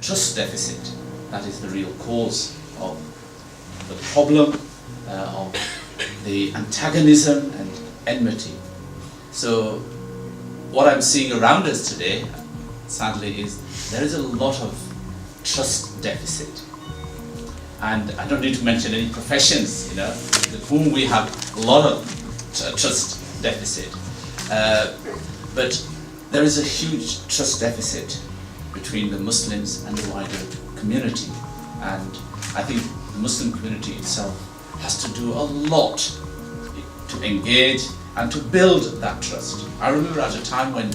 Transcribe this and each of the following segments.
trust deficit that is the real cause of the problem, of the antagonism and enmity. So what I'm seeing around us today, sadly, is there is a lot of trust deficit. And I don't need to mention any professions, with whom we have a lot of trust deficit. But there is a huge trust deficit between the Muslims and the wider community. And I think the Muslim community itself has to do a lot to engage and to build that trust. I remember at a time when,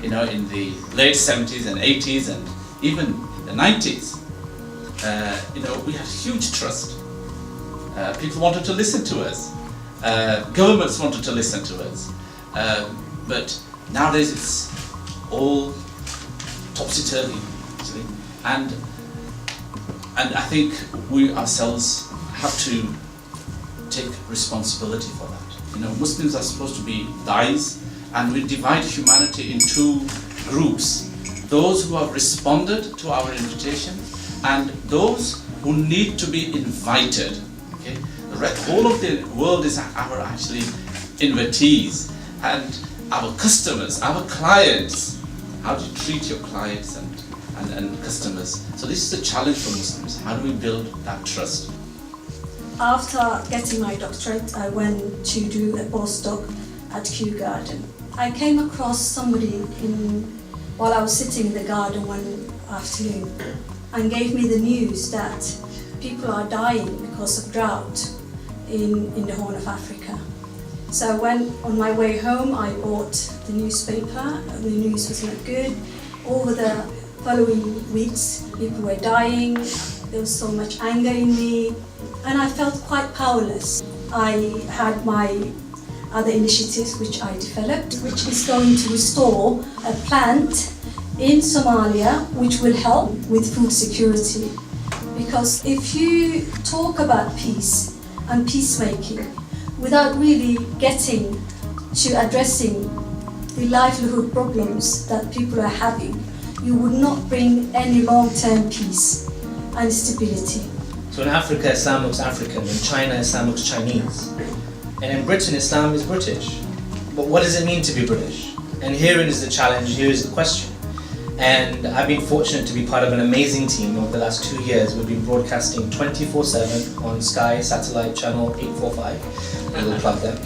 in the late 70s and 80s and even the 90s, we had huge trust. People wanted to listen to us. Governments wanted to listen to us. But nowadays it's all topsy-turvy, actually. And I think we ourselves have to take responsibility for that. Muslims are supposed to be dais, and we divide humanity in two groups. Those who have responded to our invitation and those who need to be invited. Okay? The whole of the world is our actually invitees, and our customers, our clients. How do you treat your clients and customers? So this is a challenge for Muslims. How do we build that trust? After getting my doctorate, I went to do a postdoc at Kew Garden. I came across somebody while I was sitting in the garden one afternoon, and gave me the news that people are dying because of drought in the Horn of Africa. So on my way home, I bought the newspaper. The news was not good. Over the following weeks, people were dying. There was so much anger in me, and I felt quite powerless. I had my other initiatives which I developed, which is going to restore a plant in Somalia which will help with food security. Because if you talk about peace and peacemaking without really getting to addressing the livelihood problems that people are having, you would not bring any long-term peace and stability. So in Africa, Islam looks African. In China, Islam looks Chinese. And in Britain, Islam is British. But what does it mean to be British? And herein is the challenge, here is the question. And I've been fortunate to be part of an amazing team over the last 2 years. We've been broadcasting 24/7 on Sky Satellite Channel 845, we'll plug them,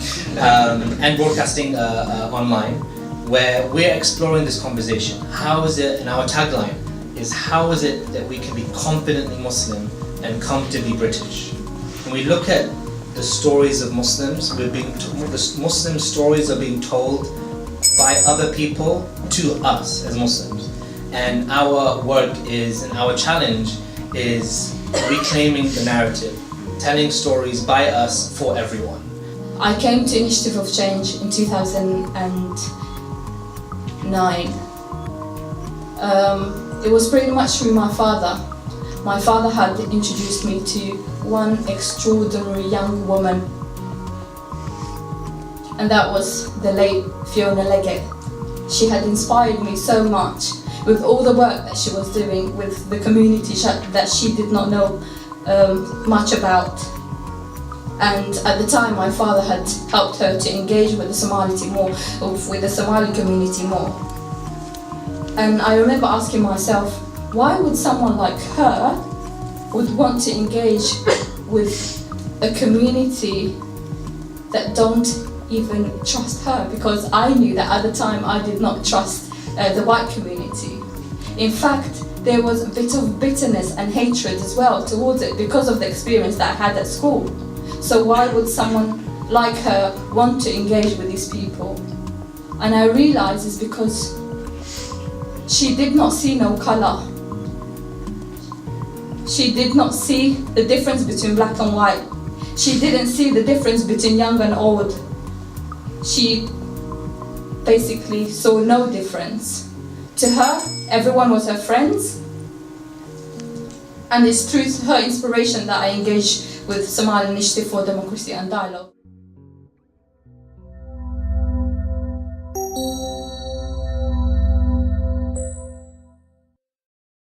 and broadcasting online, where we're exploring this conversation. How is it, and our tagline is, how is it that we can be confidently Muslim and come to be British? When we look at the stories of Muslims, the Muslim stories are being told by other people to us as Muslims. And our work and our challenge is reclaiming the narrative, telling stories by us for everyone. I came to Initiative of Change in 2009. It was pretty much through my father. My father had introduced me to one extraordinary young woman, and that was the late Fiona Leggett. She had inspired me so much with all the work that she was doing with the community that she did not know much about. And at the time, my father had helped her to engage with the Somali community more. And I remember asking myself, why would someone like her would want to engage with a community that don't even trust her? Because I knew that at the time I did not trust the white community. In fact, there was a bit of bitterness and hatred as well towards it because of the experience that I had at school. So why would someone like her want to engage with these people? And I realized it's because she did not see no color. She did not see the difference between black and white. She didn't see the difference between young and old. She basically saw no difference. To her, everyone was her friends. And it's through her inspiration that I engage with Somali Initiative for Democracy and Dialogue.